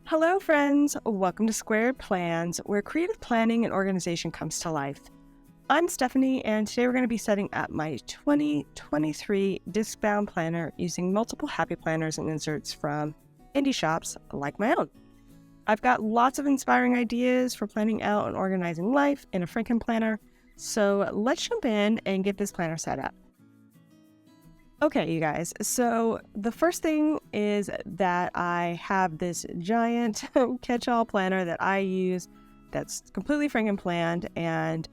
Hello friends, welcome to Squaird Plans, where creative planning and organization comes to life. I'm Stephanie, and today we're going to be setting up my 2023 Discbound planner using multiple happy planners and inserts from indie shops like my own. I've got lots of inspiring ideas for planning out and organizing life in a Frankenplanner, so let's jump in and get this planner set up. Okay, you guys, so the first thing is that I have this giant catch-all planner that I use that's completely Frankenplanned and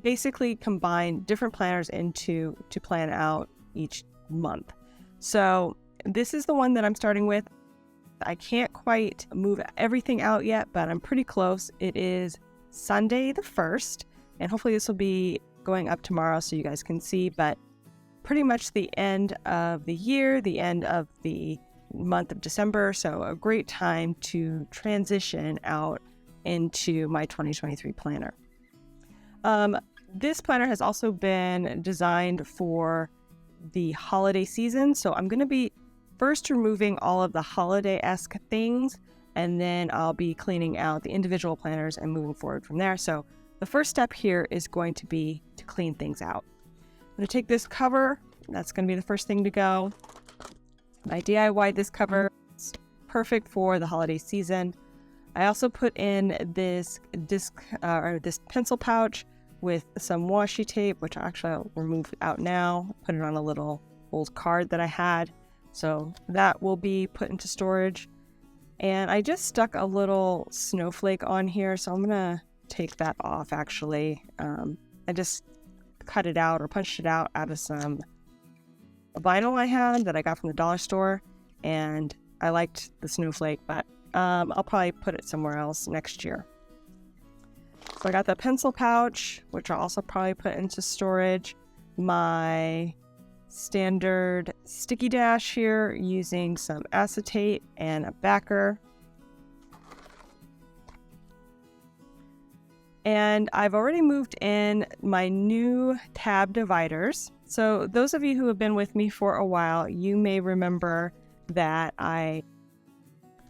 basically combine different planners to plan out each month. So this is the one that I'm starting with. I can't quite move everything out yet, but I'm pretty close. It is Sunday the 1st, and hopefully this will be going up tomorrow so you guys can see, but pretty much the end of the year, the end of the month of December. So a great time to transition out into my 2023 planner. This planner has also been designed for the holiday season. So I'm going to be first removing all of the holiday-esque things, and then I'll be cleaning out the individual planners and moving forward from there. So the first step here is going to be to clean things out. I'm going to take this cover. That's going to be the first thing to go. I DIY'd this cover. It's perfect for the holiday season. I also put in this this pencil pouch with some washi tape, which actually I'll remove out now. Put it on a little old card that I had. So that will be put into storage. And I just stuck a little snowflake on here, so I'm going to take that off actually. I just cut it out or punched it out of some vinyl I had that I got from the dollar store, and I liked the snowflake, but I'll probably put it somewhere else next year. So I got the pencil pouch, which I'll also probably put into storage. My standard sticky dash here using some acetate and a backer. And I've already moved in my new tab dividers. So those of you who have been with me for a while, you may remember that I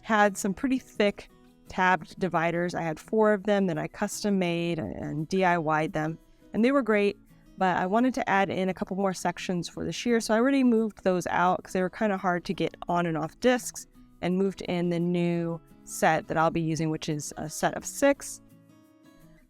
had some pretty thick tabbed dividers. I had 4 of them that I custom made and DIY'd them, and they were great, but I wanted to add in a couple more sections for this year. So I already moved those out because they were kind of hard to get on and off discs, and moved in the new set that I'll be using, which is a set of 6.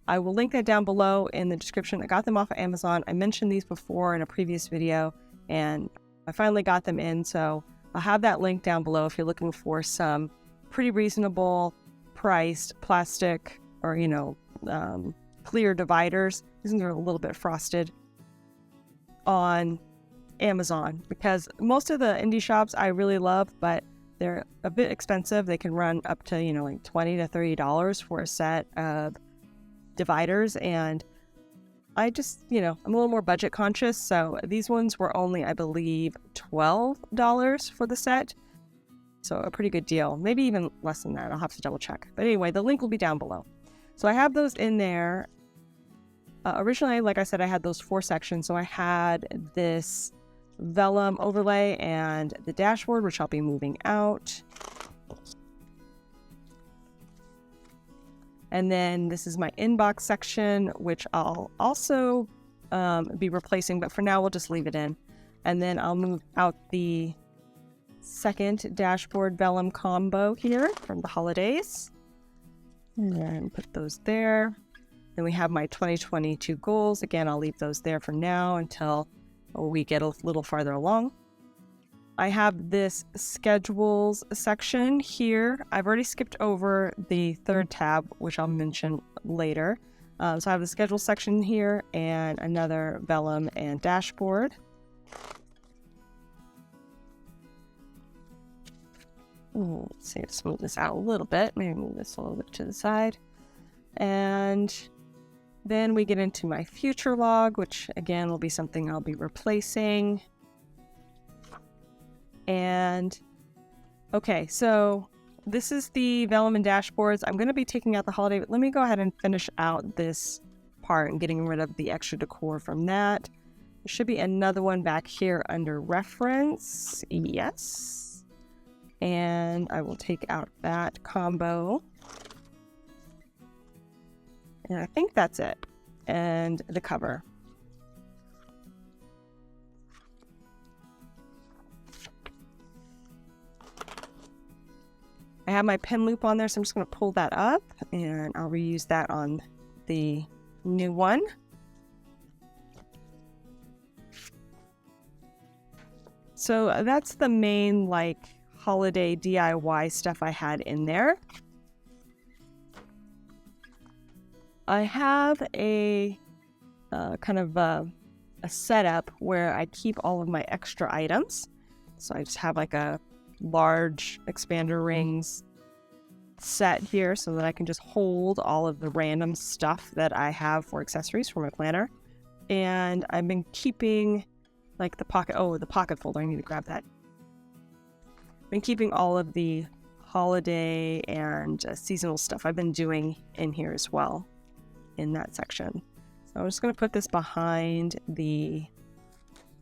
I will link that down below in the description. I got them off of Amazon. I mentioned these before in a previous video, and I finally got them in. So I'll have that link down below if you're looking for some pretty reasonable priced plastic or, clear dividers. These are a little bit frosted on Amazon, because most of the indie shops I really love, but they're a bit expensive. They can run up to, like $20 to $30 for a set of dividers, and I just, I'm a little more budget conscious, so these ones were only, I believe, $12 for the set, so a pretty good deal, maybe even less than that. I'll have to double check, but anyway, the link will be down below. So I have those in there. Originally, like I said, I had those 4 sections, so I had this vellum overlay and the dashboard, which I'll be moving out. And then this is my inbox section, which I'll also be replacing, but for now we'll just leave it in. And then I'll move out the second dashboard vellum combo here from the holidays. And put those there. Then we have my 2022 goals. Again, I'll leave those there for now until we get a little farther along. I have this schedules section here. I've already skipped over the 3rd tab, which I'll mention later. So I have the schedule section here and another vellum and dashboard. Let's see, let's move this out a little bit. Maybe move this a little bit to the side. And then we get into my future log, which again will be something I'll be replacing. And okay, so this is the vellum and dashboards. I'm going to be taking out the holiday, but let me go ahead and finish out this part and getting rid of the extra decor from that. There should be another one back here under reference. Yes. And I will take out that combo. And I think that's it. And the cover. I have my pin loop on there, so I'm just going to pull that up and I'll reuse that on the new one. So that's the main like holiday DIY stuff I had in there. I have a kind of a setup where I keep all of my extra items. So I just have like a large expander rings set here so that I can just hold all of the random stuff that I have for accessories for my planner. And I've been keeping like the pocket folder. I need to grab that. I've been keeping all of the holiday and seasonal stuff I've been doing in here as well in that section. So I'm just going to put this behind the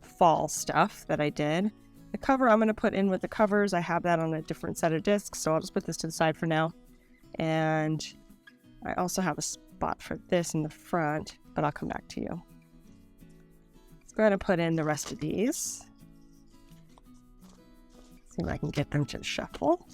fall stuff that I did. The cover I'm going to put in with the covers. I have that on a different set of discs, so I'll just put this to the side for now. And I also have a spot for this in the front, but I'll come back to you. Let's go ahead and put in the rest of these. See if I can get them to shuffle.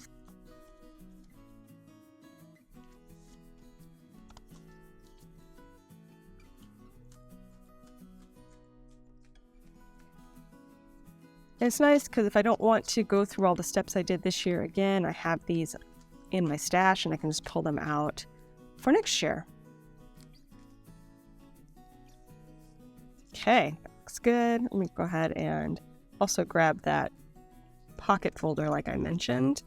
It's nice because if I don't want to go through all the steps I did this year again, I have these in my stash and I can just pull them out for next year. Okay, looks good. Let me go ahead and also grab that pocket folder like I mentioned.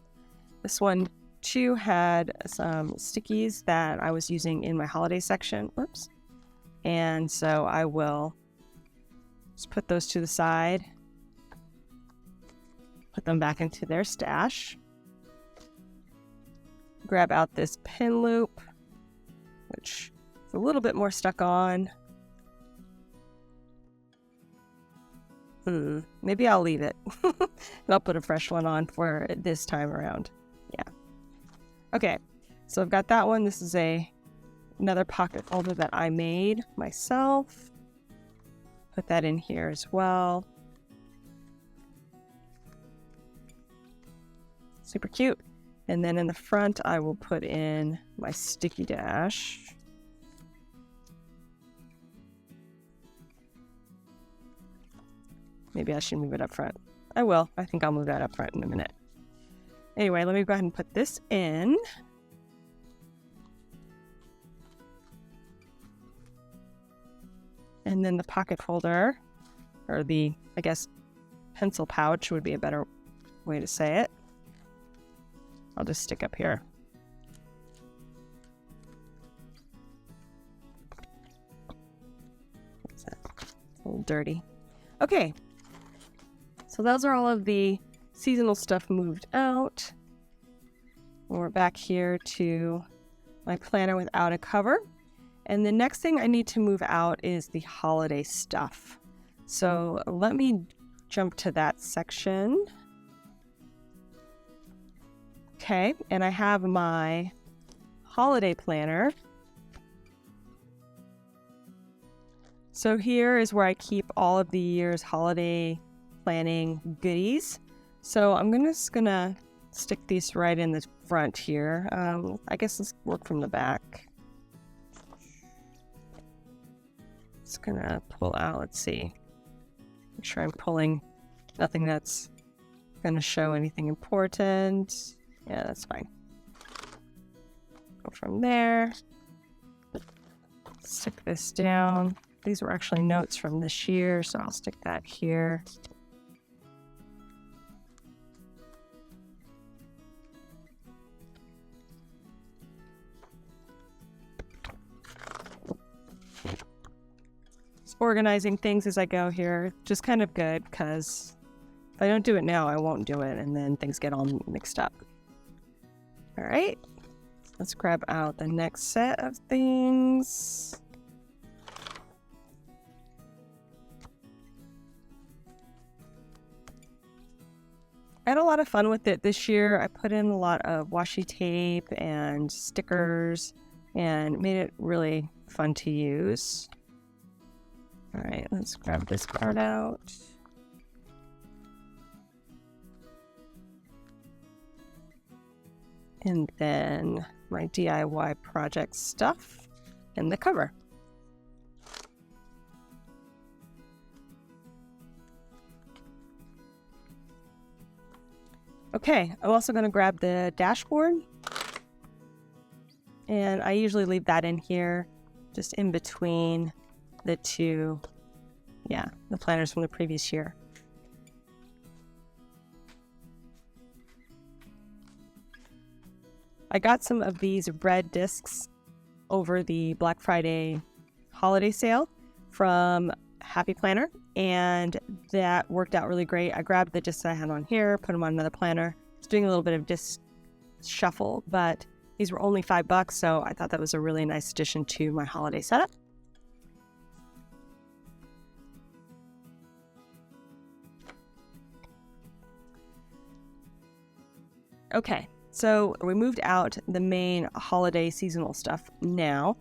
This one too had some stickies that I was using in my holiday section. Whoops. And so I will just put those to the side. Put them back into their stash. Grab out this pin loop, which is a little bit more stuck on. Maybe I'll leave it. And I'll put a fresh one on for this time around. Yeah. Okay, so I've got that one. This is another pocket folder that I made myself. Put that in here as well. Super cute. And then in the front, I will put in my sticky dash. Maybe I should move it up front. I will. I think I'll move that up front in a minute. Anyway, let me go ahead and put this in. And then the pocket folder, or the, I guess, pencil pouch would be a better way to say it. I'll just stick up here. What's that? It's a little dirty. Okay. So those are all of the seasonal stuff moved out. We're back here to my planner without a cover. And the next thing I need to move out is the holiday stuff. So let me jump to that section. Okay, and I have my holiday planner. So here is where I keep all of the year's holiday planning goodies. So I'm just gonna stick these right in the front here. I guess let's work from the back. Just gonna pull out, let's see. Make sure I'm pulling nothing that's gonna show anything important. Yeah, that's fine. Go from there. Stick this down. These were actually notes from this year, so I'll stick that here. Just organizing things as I go here. Just kind of good, because if I don't do it now, I won't do it, and then things get all mixed up. All right, let's grab out the next set of things. I had a lot of fun with it this year. I put in a lot of washi tape and stickers and made it really fun to use. All right, let's grab this card out. And then my DIY project stuff and the cover. Okay, I'm also going to grab the dashboard, and I usually leave that in here, just in between the two, the planners from the previous year. I got some of these red discs over the Black Friday holiday sale from Happy Planner, and that worked out really great. I grabbed the discs I had on here, put them on another planner. I was doing a little bit of disc shuffle, but these were only $5, so I thought that was a really nice addition to my holiday setup. Okay, so we moved out the main holiday seasonal stuff now.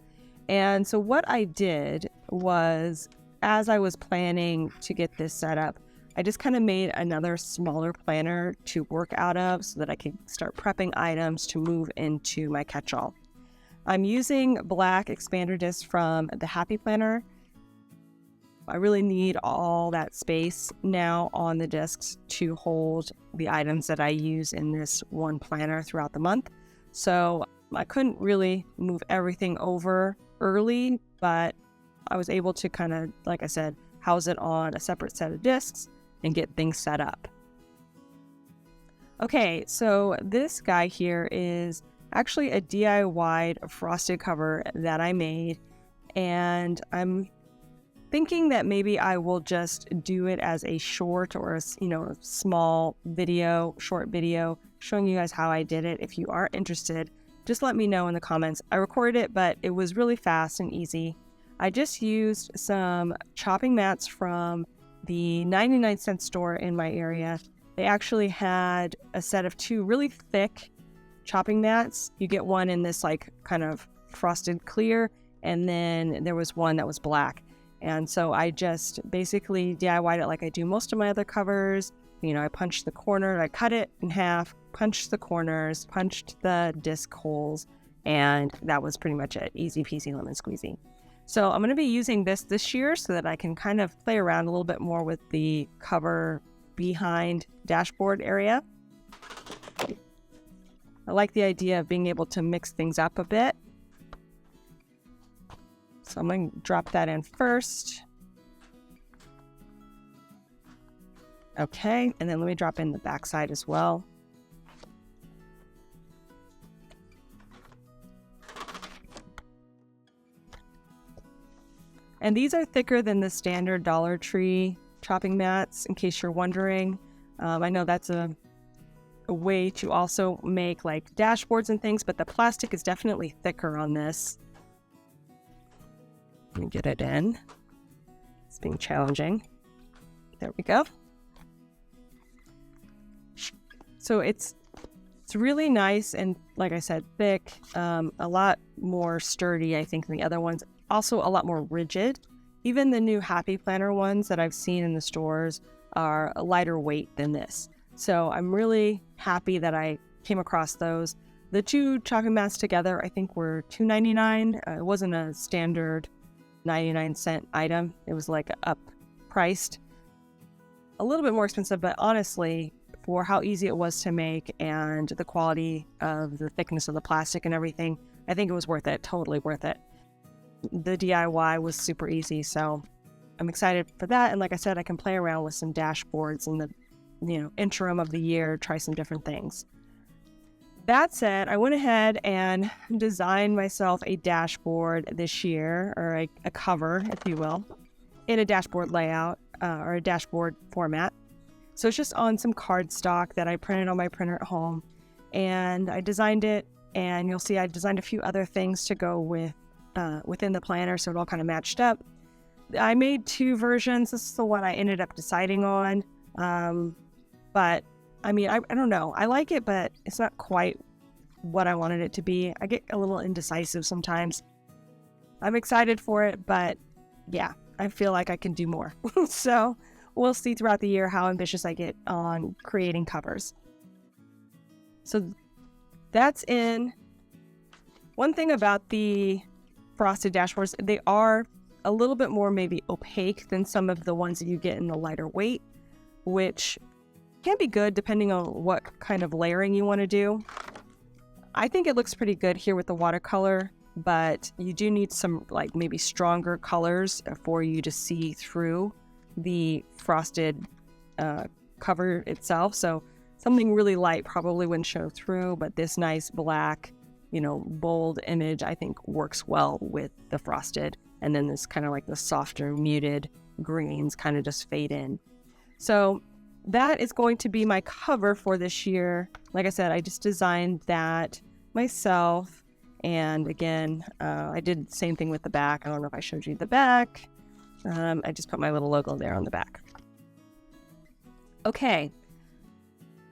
And so what I did was, as I was planning to get this set up, I just kind of made another smaller planner to work out of so that I could start prepping items to move into my catch-all. I'm using black expander discs from the Happy Planner. I really need all that space now on the discs to hold the items that I use in this one planner throughout the month. So I couldn't really move everything over early, but I was able to kind of, like I said, house it on a separate set of discs and get things set up. Okay, so this guy here is actually a DIY frosted cover that I made, and I'm thinking that maybe I will just do it as a short or a small video, short video showing you guys how I did it. If you are interested, just let me know in the comments. I recorded it, but it was really fast and easy. I just used some chopping mats from the 99-cent store in my area. They actually had a set of 2 really thick chopping mats. You get one in this like kind of frosted clear, and then there was one that was black. And so I just basically DIY'd it like I do most of my other covers. I punched the corner, I cut it in half, punched the corners, punched the disc holes, and that was pretty much it. Easy peasy lemon squeezy. So I'm going to be using this year so that I can kind of play around a little bit more with the cover behind dashboard area. I like the idea of being able to mix things up a bit. So I'm going to drop that in first. Okay, and then let me drop in the back side as well. And these are thicker than the standard Dollar Tree chopping mats, in case you're wondering. I know that's a way to also make like dashboards and things, but the plastic is definitely thicker on this. Let me get it in. It's being challenging. There we go. So it's really nice and, like I said, thick, a lot more sturdy, I think, than the other ones. Also a lot more rigid. Even the new Happy Planner ones that I've seen in the stores are a lighter weight than this. So I'm really happy that I came across those. The 2 chopping mats together, I think, were $2.99. It wasn't a standard 99-cent item. It was like up priced. A little bit more expensive, but honestly, for how easy it was to make and the quality of the thickness of the plastic and everything, I think it was worth it. Totally worth it. The DIY was super easy, so I'm excited for that. And like I said, I can play around with some dashboards in the interim of the year, try some different things. That said, I went ahead and designed myself a dashboard this year, or a cover, if you will, in a dashboard layout or a dashboard format. So it's just on some cardstock that I printed on my printer at home, and I designed it, and you'll see I designed a few other things to go with within the planner, so it all kind of matched up. I made 2 versions. This is the one I ended up deciding on, but I mean, I don't know. I like it, but it's not quite what I wanted it to be. I get a little indecisive sometimes. I'm excited for it, but yeah, I feel like I can do more. So we'll see throughout the year how ambitious I get on creating covers. So that's in. One thing about the frosted dashboards, they are a little bit more maybe opaque than some of the ones that you get in the lighter weight, which can be good depending on what kind of layering you want to do. I think it looks pretty good here with the watercolor, but you do need some like maybe stronger colors for you to see through the frosted cover itself. So something really light probably wouldn't show through, but this nice black, bold image I think works well with the frosted. And then this kind of like the softer muted greens kind of just fade in. So that is going to be my cover for this year. Like I said, I just designed that myself. And again, I did the same thing with the back. I don't know if I showed you the back. I just put my little logo there on the back. Okay,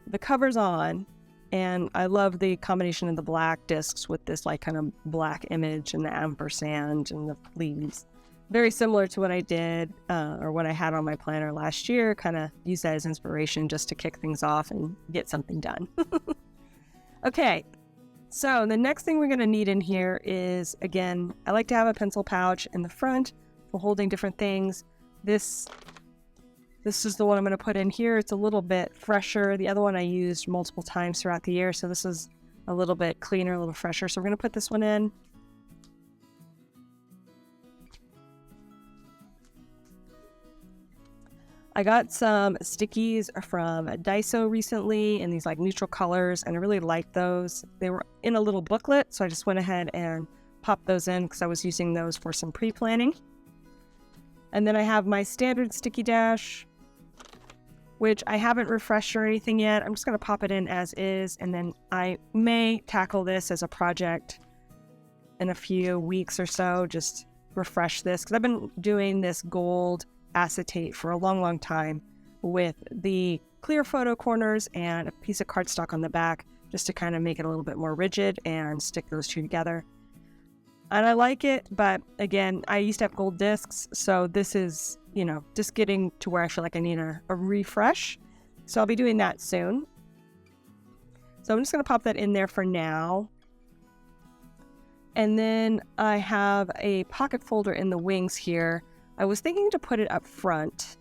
the cover's on, and I love the combination of the black discs with this like kind of black image and the ampersand and the leaves. Very similar to what I did or what I had on my planner last year. Kind of use that as inspiration just to kick things off and get something done. Okay, so the next thing we're going to need in here is, again, I like to have a pencil pouch in the front for holding different things. This is the one I'm going to put in here. It's a little bit fresher. The other one I used multiple times throughout the year, so this is a little bit cleaner, a little fresher. So we're going to put this one in. I got some stickies from Daiso recently in these like neutral colors, and I really liked those. They were in a little booklet, so I just went ahead and popped those in because I was using those for some pre-planning. And then I have my standard sticky dash, which I haven't refreshed or anything yet. I'm just going to pop it in as is, and then I may tackle this as a project in a few weeks or so, just refresh this, because I've been doing this gold acetate for a long time with the clear photo corners and a piece of cardstock on the back, just to kind of make it a little bit more rigid and stick those two together. And I like it, but again, I used to have gold discs, so this is, just getting to where I feel like I need a refresh. So I'll be doing that soon. So I'm just going to pop that in there for now. And then I have a pocket folder in the wings here. I was thinking to put it up front,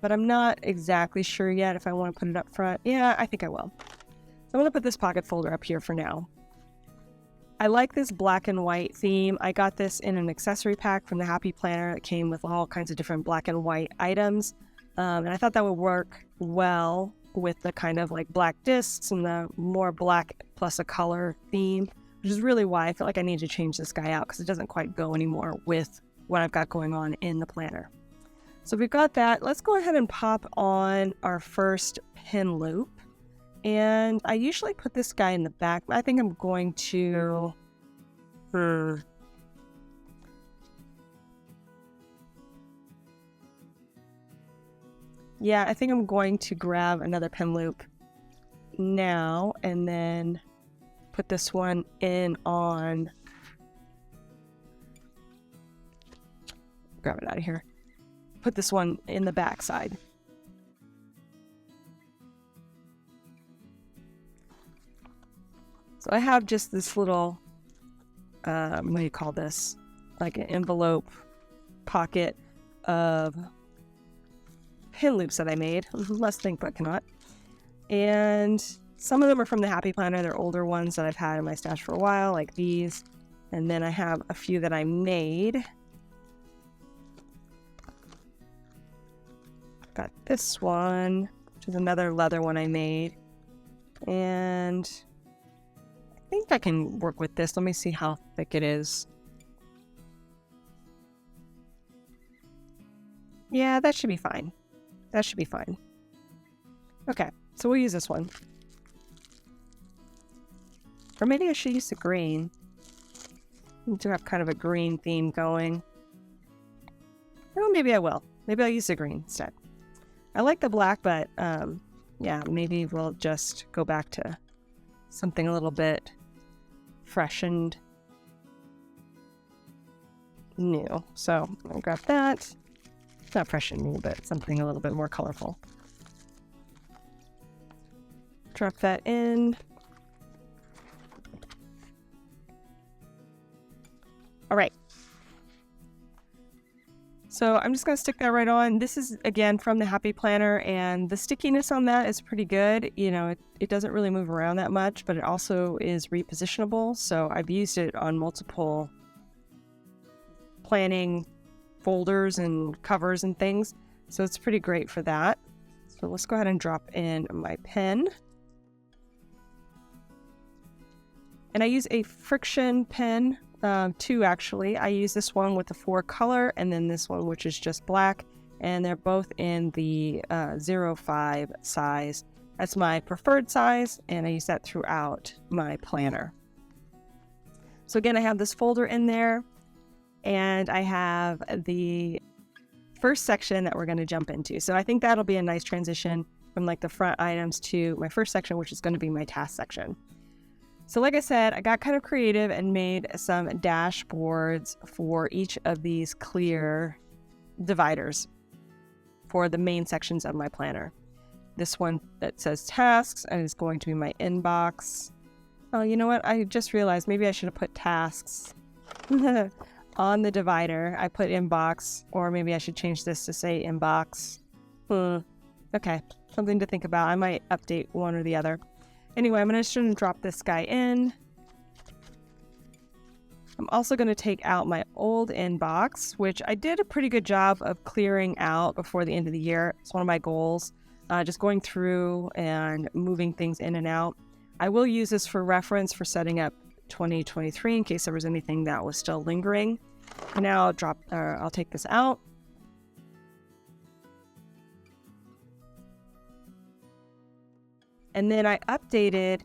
but I'm not exactly sure yet if I want to put it up front. Yeah, I think I will. So I'm going to put this pocket folder up here for now. I like this black and white theme. I got this in an accessory pack from the Happy Planner. It came with all kinds of different black and white items. And I thought that would work well with the kind of like black discs and the more black plus a color theme, which is really why I feel like I need to change this guy out, because it doesn't quite go anymore with what I've got going on in the planner. So we've got that. Let's go ahead and pop on our first pin loop. And I usually put this guy in the back. I think I'm going to... Yeah, I think I'm going to grab another pin loop now and then put this one in on... Grab it out of here. Put this one in the back side. So I have just this little, what do you call this? Like an envelope pocket of pin loops that I made. Less think but cannot. And some of them are from the Happy Planner. They're older ones that I've had in my stash for a while, like these. And then I have a few that I made. Got this one, which is another leather one I made. And I think I can work with this. Let me see how thick it is. Yeah, that should be fine. That should be fine. Okay, so we'll use this one. Or maybe I should use the green. We do have kind of a green theme going. Well, maybe I will. Maybe I'll use the green instead. I like the black, but yeah, maybe we'll just go back to something a little bit fresh and new. So I'll grab that. Not fresh and new, but something a little bit more colorful. Drop that in. All right. So I'm just going to stick that right on. This is, again, from the Happy Planner, and the stickiness on that is pretty good. You know, it doesn't really move around that much, but it also is repositionable. So I've used it on multiple planning folders and covers and things. So it's pretty great for that. So let's go ahead and drop in my pen. And I use a friction pen. Two actually. I use this one with the 4 color, and then this one which is just black, and they're both in the 05 size. That's my preferred size, and I use that throughout my planner. So again, I have this folder in there, and I have the first section that we're going to jump into. So I think that'll be a nice transition from like the front items to my first section, which is going to be my task section. So like I said, I got kind of creative and made some dashboards for each of these clear dividers for the main sections of my planner. This one that says tasks and is going to be my inbox. Oh, you know what? I just realized maybe I should have put tasks on the divider. I put inbox, or maybe I should change this to say inbox. Okay, something to think about. I might update one or the other. Anyway, I'm going to drop this guy in. I'm also going to take out my old inbox, which I did a pretty good job of clearing out before the end of the year. It's one of my goals, just going through and moving things in and out. I will use this for reference for setting up 2023 in case there was anything that was still lingering. And now I'll take this out. And then I updated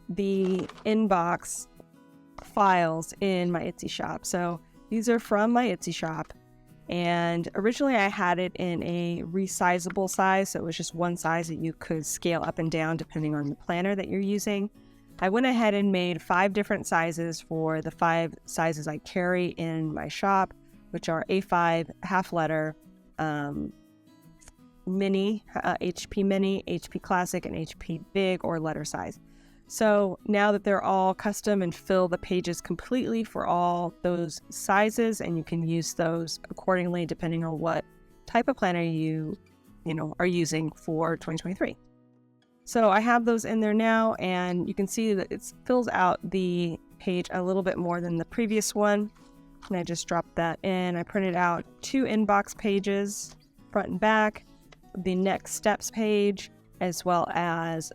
the inbox files in my Etsy shop. So these are from my Etsy shop. And originally I had it in a resizable size. So it was just one size that you could scale up and down depending on the planner that you're using. I went ahead and made 5 different sizes for the 5 sizes I carry in my shop, which are A5, half letter, mini, HP mini, HP classic, and HP big or letter size. So now that they're all custom and fill the pages completely for all those sizes, and you can use those accordingly depending on what type of planner you are using for 2023. So I have those in there now, and you can see that it fills out the page a little bit more than the previous one. And I just dropped that in. I printed out 2 inbox pages, front and back, the next steps page, as well as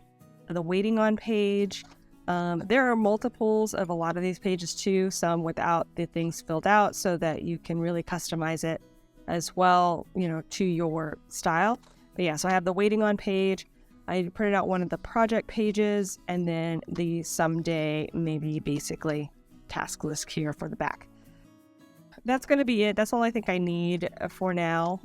the waiting on page. There are multiples of a lot of these pages too, some without the things filled out, so that you can really customize it as well, to your style. But yeah, so I have the waiting on page. I printed out one of the project pages, and then the someday, maybe basically task list here for the back. That's going to be it. That's all I think I need for now.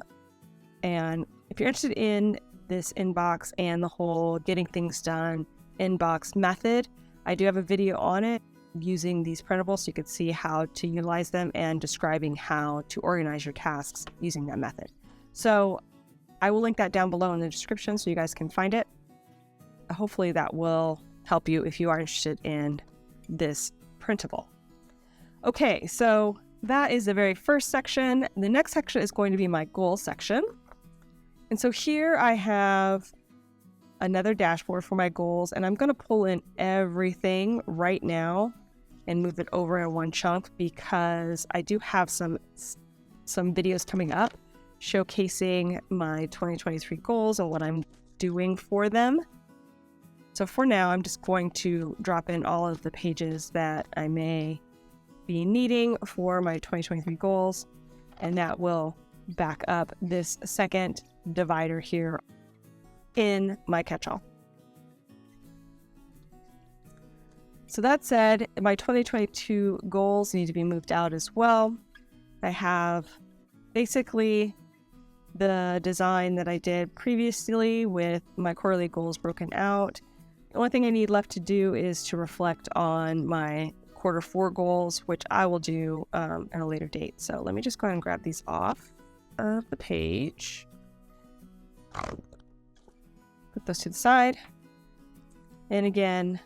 And if you're interested in this inbox and the whole getting things done inbox method, I do have a video on it using these printables so you can see how to utilize them and describing how to organize your tasks using that method. So I will link that down below in the description so you guys can find it. Hopefully that will help you if you are interested in this printable. Okay, so that is the very first section. The next section is going to be my goal section. And so here I have another dashboard for my goals, and I'm going to pull in everything right now and move it over in one chunk because I do have some videos coming up showcasing my 2023 goals and what I'm doing for them. So for now, I'm just going to drop in all of the pages that I may be needing for my 2023 goals, and that will back up this second divider here in my catch-all. So that said, my 2022 goals need to be moved out as well. I have basically the design that I did previously with my quarterly goals broken out. The only thing I need left to do is to reflect on my Q4 goals, which I will do at a later date. So let me just go ahead and grab these off of the page. Put those to the side. And again,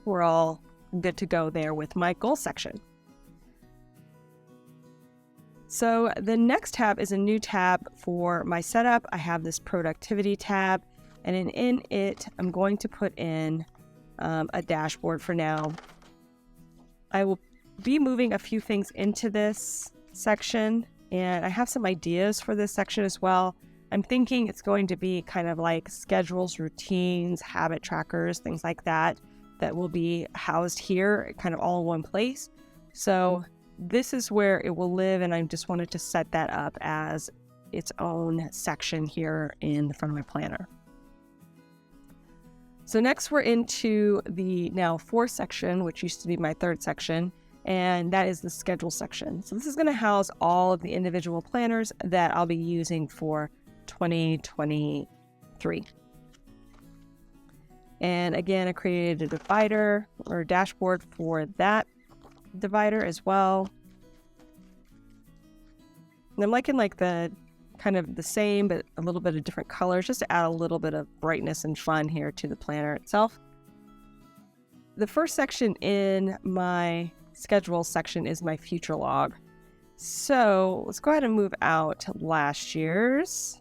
we're all good to go there with my goal section. So the next tab is a new tab for my setup. I have this productivity tab, and in it, I'm going to put in a dashboard for now. I will be moving a few things into this section, and I have some ideas for this section as well. I'm thinking it's going to be kind of like schedules, routines, habit trackers, things like that, that will be housed here, kind of all in one place. So this is where it will live, and I just wanted to set that up as its own section here in the front of my planner. So next we're into the now fourth section, which used to be my third section, and that is the schedule section. So this is going to house all of the individual planners that I'll be using for 2023. And again, I created a divider or dashboard for that divider as well. And I'm liking like the kind of the same, but a little bit of different colors, just to add a little bit of brightness and fun here to the planner itself. The first section in my schedule section is my future log. So let's go ahead and move out to last year's.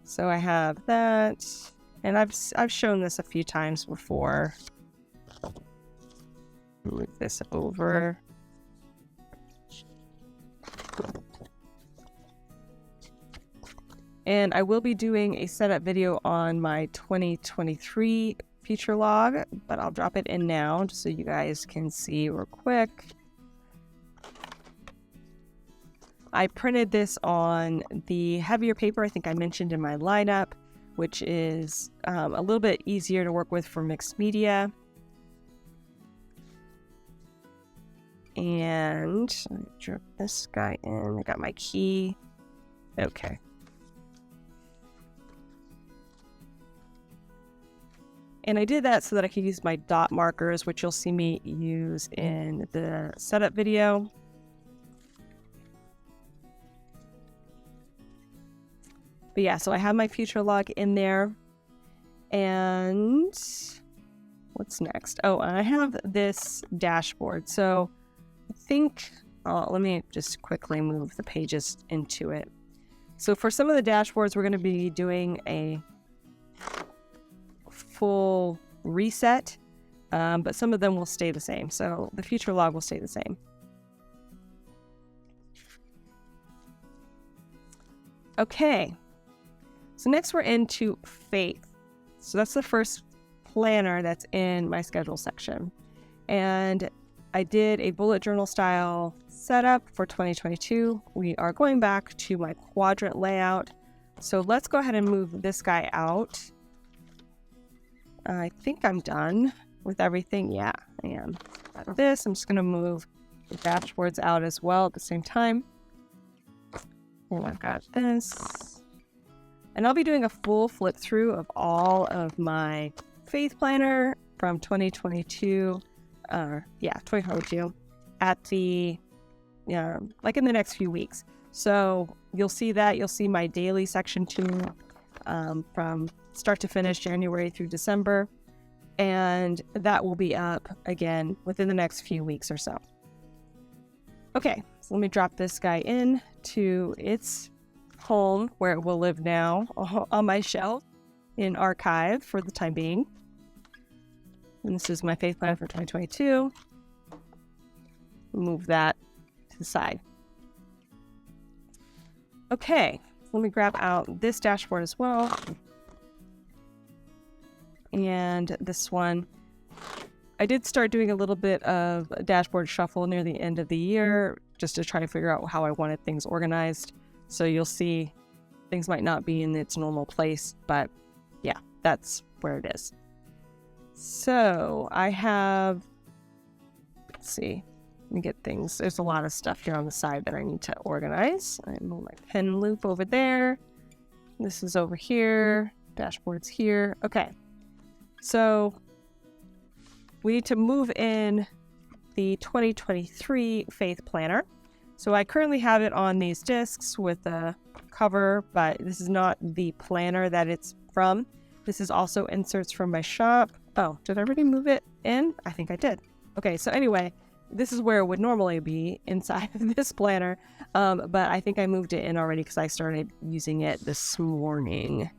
So I have that, and I've shown this a few times before. Move this over. And I will be doing a setup video on my 2023 future log, but I'll drop it in now just so you guys can see real quick. I printed this on the heavier paper I think I mentioned in my lineup, which is a little bit easier to work with for mixed media. And let me drop this guy in. I got my key. Okay. And I did that so that I could use my dot markers, which you'll see me use in the setup video. But yeah, so I have my future log in there. And what's next? Oh, I have this dashboard. So I think, let me just quickly move the pages into it. So for some of the dashboards, we're going to be doing a full reset, but some of them will stay the same. So the future log will stay the same. Okay, so next we're into faith. So that's the first planner that's in my schedule section. And I did a bullet journal style setup for 2022. We are going back to my quadrant layout. So let's go ahead and move this guy out. I think I'm done with everything. Yeah, I am. Got this. I'm just going to move the dashboards out as well at the same time. And I've got this. And I'll be doing a full flip through of all of my faith planner from 2022. 2022 at the, like in the next few weeks. So you'll see that. You'll see my daily section too, from start to finish, January through December. And that will be up again within the next few weeks or so. Okay, so let me drop this guy in to its home where it will live now on my shelf in archive for the time being. And this is my faith plan for 2022. Move that to the side. Okay, let me grab out this dashboard as well. And this one, I did start doing a little bit of a dashboard shuffle near the end of the year just to try to figure out how I wanted things organized. So you'll see things might not be in its normal place, but yeah, that's where it is. So I have, let's see, Let me get things. There's a lot of stuff here on the side that I need to organize. I move my pen loop over there. This is over here. Dashboard's here. Okay. So we need to move in the 2023 Faith Planner. So I currently have it on these discs with a cover, but this is not the planner that it's from. This is also inserts from my shop. Oh, did I already move it in? I think I did. Okay, so anyway, this is where it would normally be inside of this planner, but I think I moved it in already because I started using it this morning.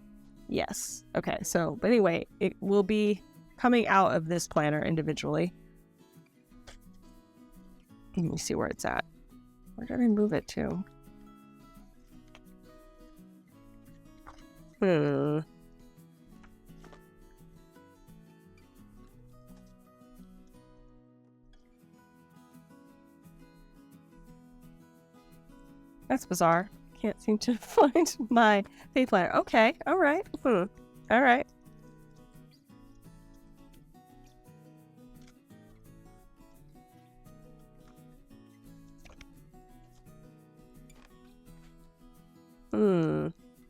Yes. Okay, so, but anyway, it will be coming out of this planner individually. Let me see where it's at. Where did I move it to? That's bizarre. Can't seem to find my Faith Planner. Okay, all right. All right.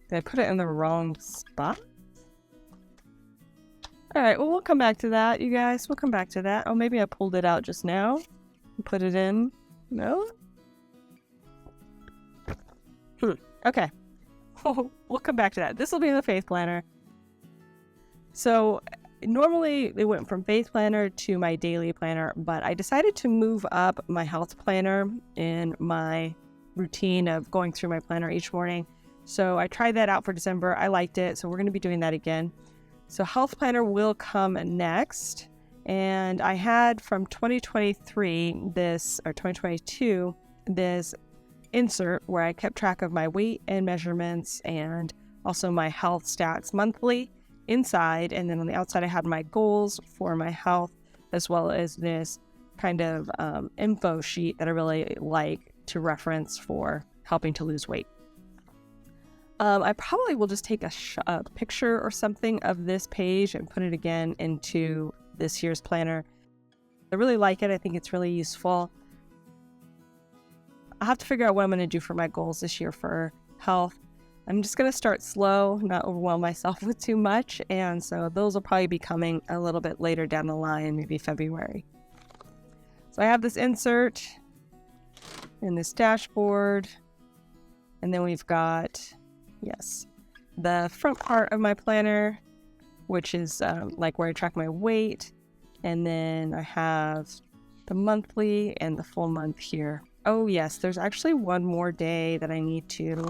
Did I put it in the wrong spot? All right, well, we'll come back to that, you guys. We'll come back to that. Oh, maybe I pulled it out just now and put it in. No? Okay. We'll come back to that. This will be in the Faith Planner. So normally it went from Faith Planner to my daily planner, but I decided to move up my health planner in my routine of going through my planner each morning. So I tried that out for December. I liked it. So we're going to be doing that again. So health planner will come next. And I had from 2023, this, or 2022, this insert where I kept track of my weight and measurements and also my health stats monthly inside. And then on the outside, I had my goals for my health, as well as this kind of info sheet that I really like to reference for helping to lose weight. I probably will just take a picture or something of this page and put it again into this year's planner. I really like it. I think it's really useful. I'll have to figure out what I'm going to do for my goals this year for health. I'm just going to start slow, not overwhelm myself with too much. And so those will probably be coming a little bit later down the line, maybe February. So I have this insert in this dashboard. And then we've got, yes, the front part of my planner, which is like where I track my weight. And then I have the monthly and the full month here. Oh yes, there's actually one more day that I need to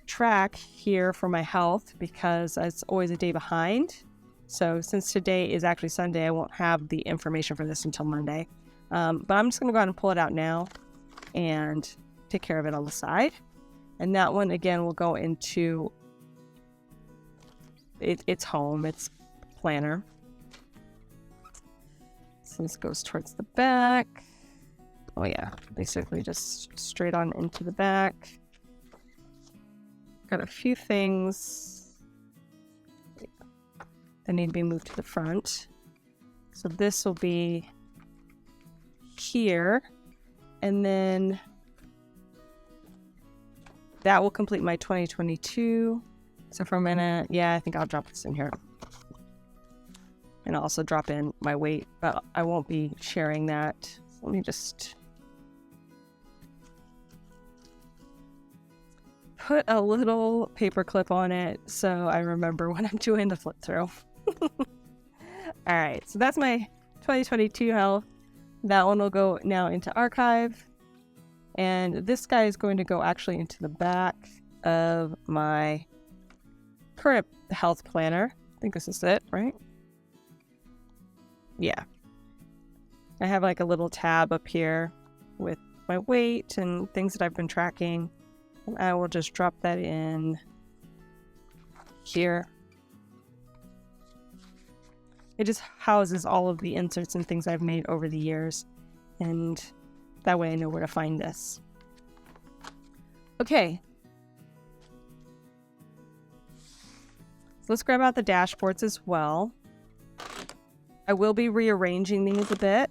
track here for my health because it's always a day behind. So since today is actually Sunday, I won't have the information for this until Monday. But I'm just going to go ahead and pull it out now and take care of it on the side. And that one, again, will go into its home, its planner. So this goes towards the back. Oh yeah, basically just straight on into the back. Got a few things that need to be moved to the front. So this will be here. And then that will complete my 2022. So for a minute, yeah, I think I'll drop this in here. And I'll also drop in my weight, but I won't be sharing that. So let me just put a little paper clip on it so I remember when I'm doing the flip through. All right, so that's my 2022 health. That one will go now into archive. And this guy is going to go actually into the back of my current health planner. I think this is it, right? Yeah. I have like a little tab up here with my weight and things that I've been tracking. And I will just drop that in here. It just houses all of the inserts and things I've made over the years. And that way I know where to find this. Okay. So let's grab out the dashboards as well. I will be rearranging these a bit.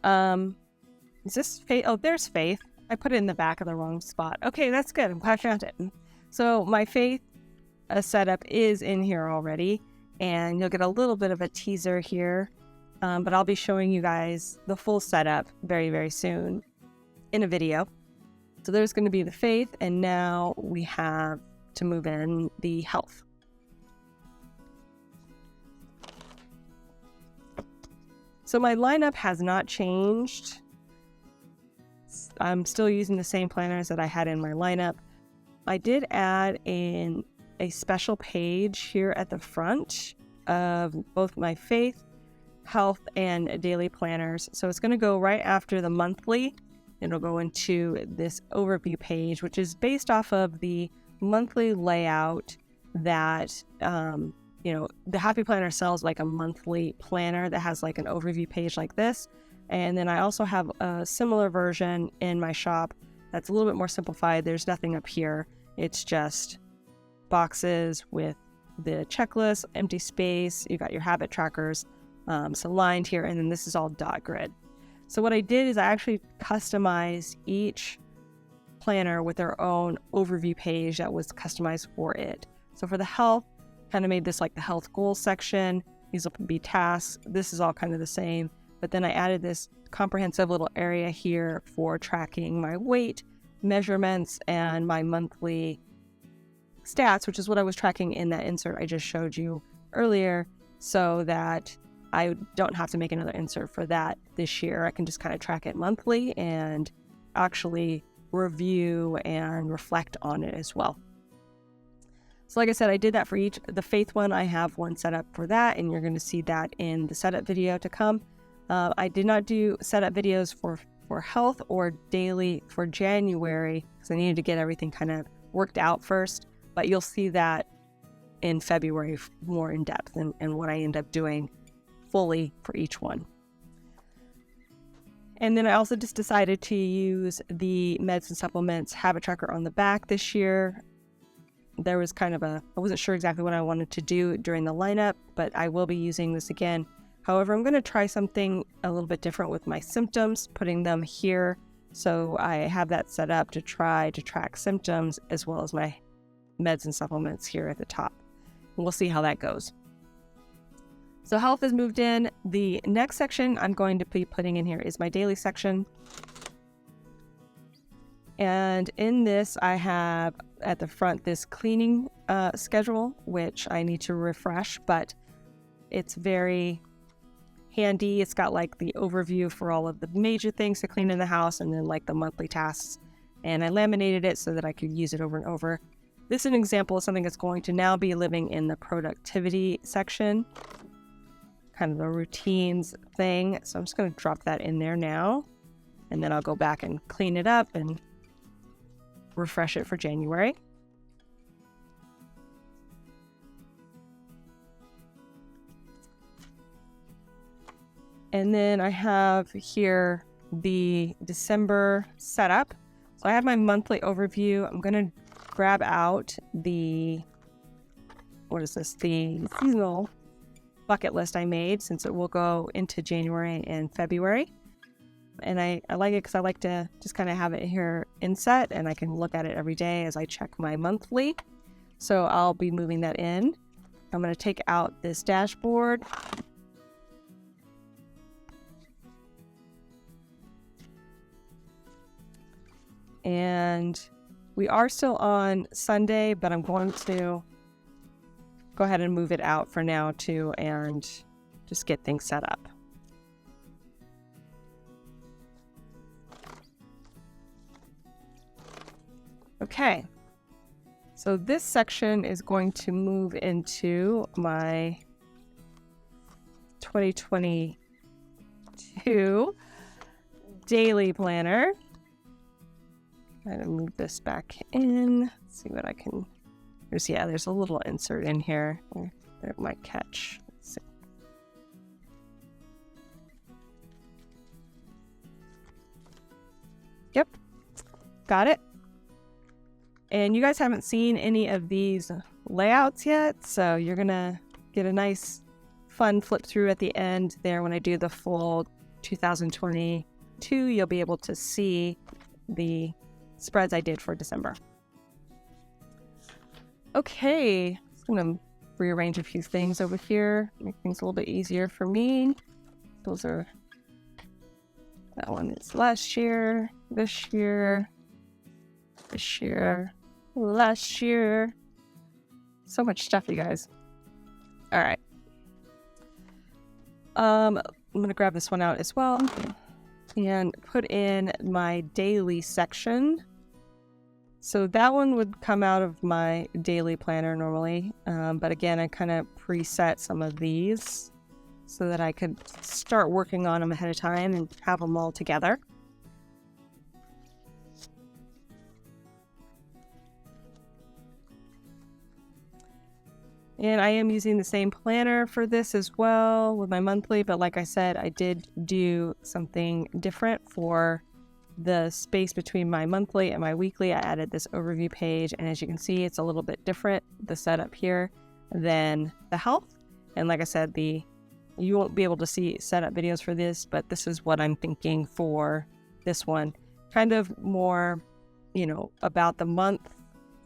Is this Faith? Oh, there's Faith. I put it in the back of the wrong spot. Okay, that's good. I'm glad I found it. So my Faith setup is in here already, and you'll get a little bit of a teaser here, but I'll be showing you guys the full setup very, very soon in a video. So there's going to be the Faith, and now we have to move in the Health. So my lineup has not changed. I'm still using the same planners that I had in my lineup. I did add in a special page here at the front of both my Faith, Health, and Daily planners. So it's going to go right after the monthly. It'll go into this overview page, which is based off of the monthly layout that, the Happy Planner sells like a monthly planner that has like an overview page like this. And then I also have a similar version in my shop that's a little bit more simplified. There's nothing up here. It's just boxes with the checklist, empty space. You got your habit trackers, so lined here, and then this is all dot grid. So what I did is I actually customized each planner with their own overview page that was customized for it. So for the Health, kind of made this like the health goals section. These will be tasks. This is all kind of the same. But then I added this comprehensive little area here for tracking my weight, measurements, and my monthly stats, which is what I was tracking in that insert I just showed you earlier, so that I don't have to make another insert for that this year. I can just kind of track it monthly and actually review and reflect on it as well. So like I said, I did that for each. The Faith one, I have one set up for that, and you're going to see that in the setup video to come. I did not do setup videos for Health or Daily for January because I needed to get everything kind of worked out first, but you'll see that in February more in depth and what I end up doing fully for each one. And then I also just decided to use the meds and supplements habit tracker on the back this year. There was kind of I wasn't sure exactly what I wanted to do during the lineup, but I will be using this again. However, I'm going to try something a little bit different with my symptoms, putting them here. So I have that set up to try to track symptoms as well as my meds and supplements here at the top. And we'll see how that goes. So Health is moved in. The next section I'm going to be putting in here is my Daily section. And in this, I have at the front this cleaning schedule, which I need to refresh, but it's very handy. It's got like the overview for all of the major things to clean in the house and then like the monthly tasks. And I laminated it so that I could use it over and over. This is an example of something that's going to now be living in the productivity section, kind of the routines thing. So I'm just going to drop that in there now, and then I'll go back and clean it up and refresh it for January. And then I have here the December setup. So I have my monthly overview. I'm going to grab out the seasonal bucket list I made, since it will go into January and February. And I like it because I like to just kind of have it here inset, and I can look at it every day as I check my monthly. So I'll be moving that in. I'm going to take out this dashboard. And we are still on Sunday, but I'm going to go ahead and move it out for now too, and just get things set up. Okay, so this section is going to move into my 2022 daily planner. I'm going to move this back in. Let's see what I can. There's a little insert in here that it might catch. Let's see. Yep, got it. And you guys haven't seen any of these layouts yet, so you're gonna get a nice fun flip through at the end there when I do the full 2022, you'll be able to see the spreads I did for December. Okay, I'm going to rearrange a few things over here, make things a little bit easier for me. That one is last year, this year, last year. So much stuff, you guys. All right. I'm going to grab this one out as well and put in my daily section. So that one would come out of my daily planner normally. But again, I kind of preset some of these so that I could start working on them ahead of time and have them all together. And I am using the same planner for this as well with my monthly, but like I said, I did do something different for the space between my monthly and my weekly. I added this overview page, and as you can see, it's a little bit different, the setup here, than the health. And like I said, you won't be able to see setup videos for this, but this is what I'm thinking for this one. Kind of more, about the month,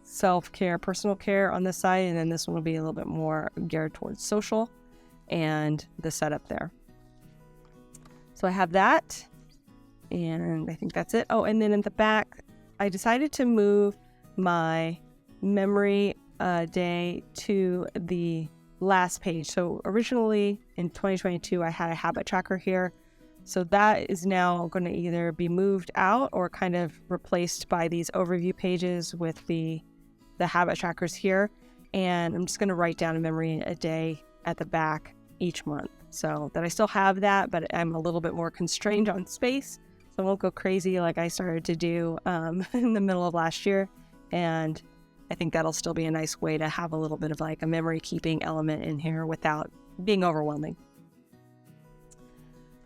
self-care, personal care on this side, and then this one will be a little bit more geared towards social and the setup there. So I have that, and I think that's it. Oh, and then in the back, I decided to move my memory day to the last page. So originally in 2022, I had a habit tracker here. So that is now going to either be moved out or kind of replaced by these overview pages with the habit trackers here. And I'm just going to write down a memory a day at the back each month, so that I still have that, but I'm a little bit more constrained on space. So I won't go crazy like I started to do in the middle of last year. And I think that'll still be a nice way to have a little bit of like a memory keeping element in here without being overwhelming.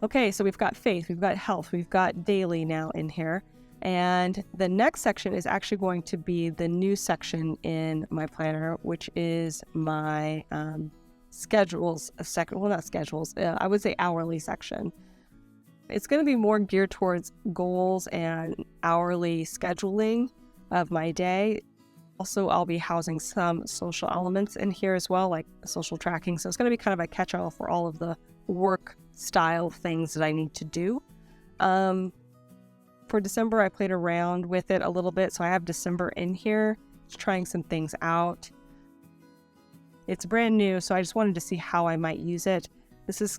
Okay, so we've got faith, we've got health, we've got daily now in here. And the next section is actually going to be the new section in my planner, which is my schedules, not schedules, I would say hourly section. It's going to be more geared towards goals and hourly scheduling of my day. Also, I'll be housing some social elements in here as well, like social tracking. So it's going to be kind of a catch-all for all of the work style things that I need to do. For December, I played around with it a little bit. So I have December in here, just trying some things out. It's brand new, so I just wanted to see how I might use it. This is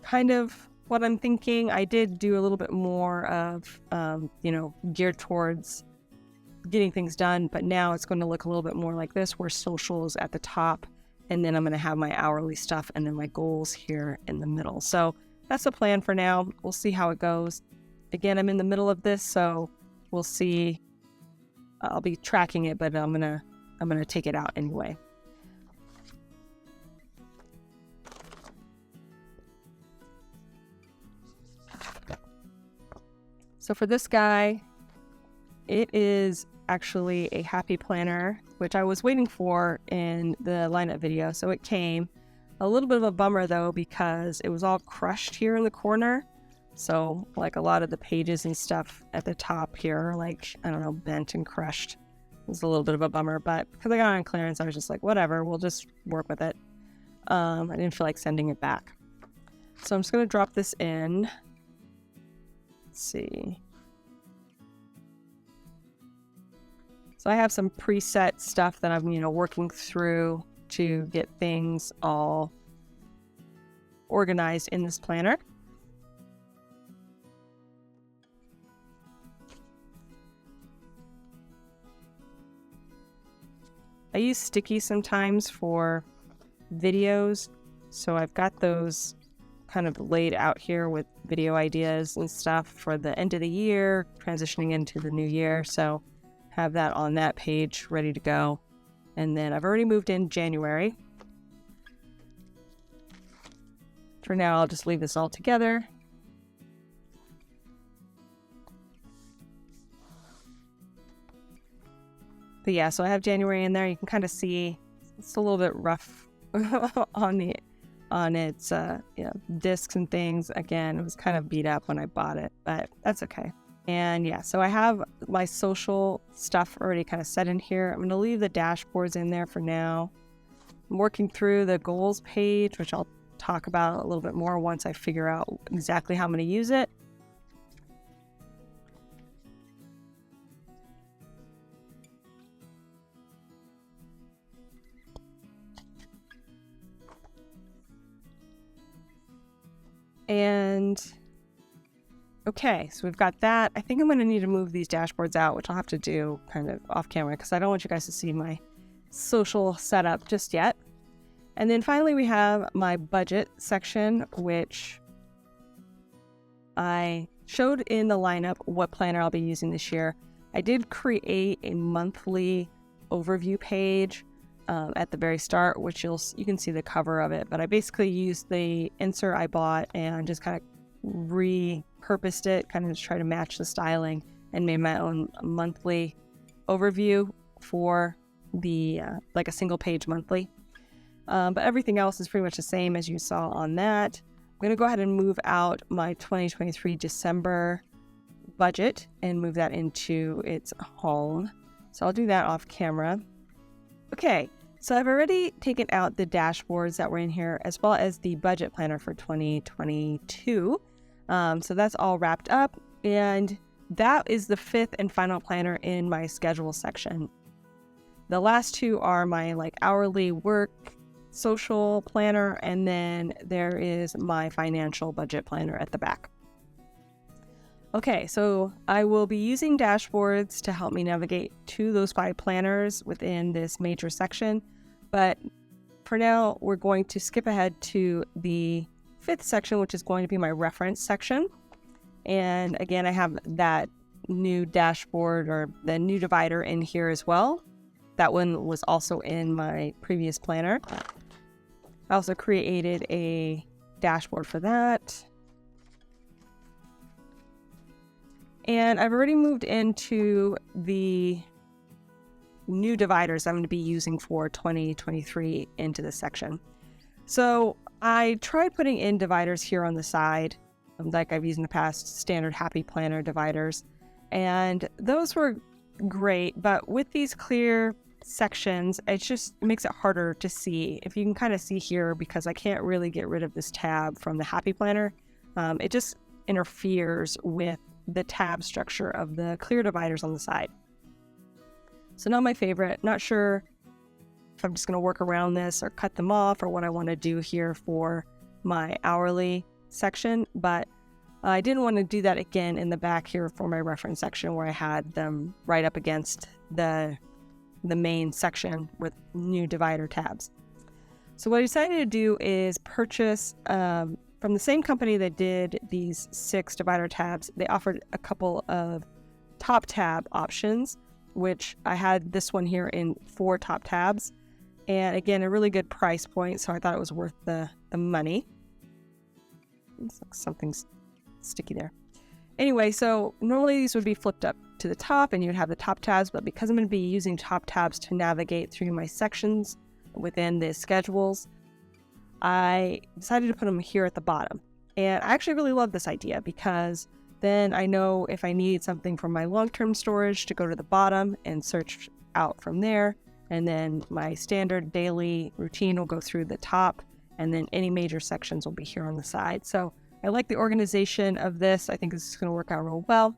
kind of what I'm thinking. I did do a little bit more of, geared towards getting things done, but now it's going to look a little bit more like this, where social is at the top, and then I'm going to have my hourly stuff and then my goals here in the middle. So that's the plan for now. We'll see how it goes. Again, I'm in the middle of this, so we'll see. I'll be tracking it, but I'm gonna take it out anyway. So for this guy, it is actually a happy planner, which I was waiting for in the lineup video. So it came. A little bit of a bummer though, because it was all crushed here in the corner. So like a lot of the pages and stuff at the top here are like, I don't know, bent and crushed. It was a little bit of a bummer, but because I got it on clearance, I was just like, whatever, we'll just work with it. I didn't feel like sending it back. So I'm just going to drop this in. Let's see. So I have some preset stuff that I'm, working through to get things all organized in this planner. I use sticky sometimes for videos, so I've got those kind of laid out here with video ideas and stuff for the end of the year, transitioning into the new year. So have that on that page ready to go. And then I've already moved in January. For now, I'll just leave this all together. But yeah, so I have January in there. You can kind of see it's a little bit rough on on its discs and things. Again, it was kind of beat up when I bought it, but that's okay. And yeah, so I have my social stuff already kind of set in here. I'm going to leave the dashboards in there for now. I'm working through the goals page, which I'll talk about a little bit more once I figure out exactly how I'm going to use it. And okay, so we've got that. I think I'm going to need to move these dashboards out, which I'll have to do kind of off camera because I don't want you guys to see my social setup just yet. And then finally we have my budget section, which I showed in the lineup what planner I'll be using this year. I did create a monthly overview page at the very start, which you can see the cover of it, but I basically used the insert I bought and just kind of repurposed it, kind of to try to match the styling, and made my own monthly overview for the like a single page monthly. But everything else is pretty much the same as you saw on that. I'm going to go ahead and move out my 2023 December budget and move that into its home. So I'll do that off camera. Okay, so I've already taken out the dashboards that were in here as well as the budget planner for 2022. So that's all wrapped up, and that is the fifth and final planner in my schedule section. The last two are my hourly work social planner, and then there is my financial budget planner at the back. Okay, so I will be using dashboards to help me navigate to those 5 planners within this major section, but for now we're going to skip ahead to the 5th section, which is going to be my reference section. And again, I have that new dashboard or the new divider in here as well. That one was also in my previous planner. I also created a dashboard for that. And I've already moved into the new dividers I'm going to be using for 2023 into this section. So I tried putting in dividers here on the side, like I've used in the past, standard Happy Planner dividers. And those were great, but with these clear sections, it just makes it harder to see. If you can kind of see here, because I can't really get rid of this tab from the Happy Planner, it just interferes with the tab structure of the clear dividers on the side. So not my favorite. Not sure if I'm just going to work around this or cut them off or what I want to do here for my hourly section, but I didn't want to do that again in the back here for my reference section where I had them right up against the main section with new divider tabs. So what I decided to do is purchase from the same company that did these 6 divider tabs. They offered a couple of top tab options, which I had this one here in 4 top tabs. And again, a really good price point, so I thought it was worth the money. Looks like something's sticky there. Anyway, so normally these would be flipped up to the top and you would have the top tabs, but because I'm going to be using top tabs to navigate through my sections within the schedules, I decided to put them here at the bottom. And I actually really love this idea because then I know if I need something from my long-term storage to go to the bottom and search out from there. And then my standard daily routine will go through the top, and then any major sections will be here on the side. So I like the organization of this. I think this is going to work out real well.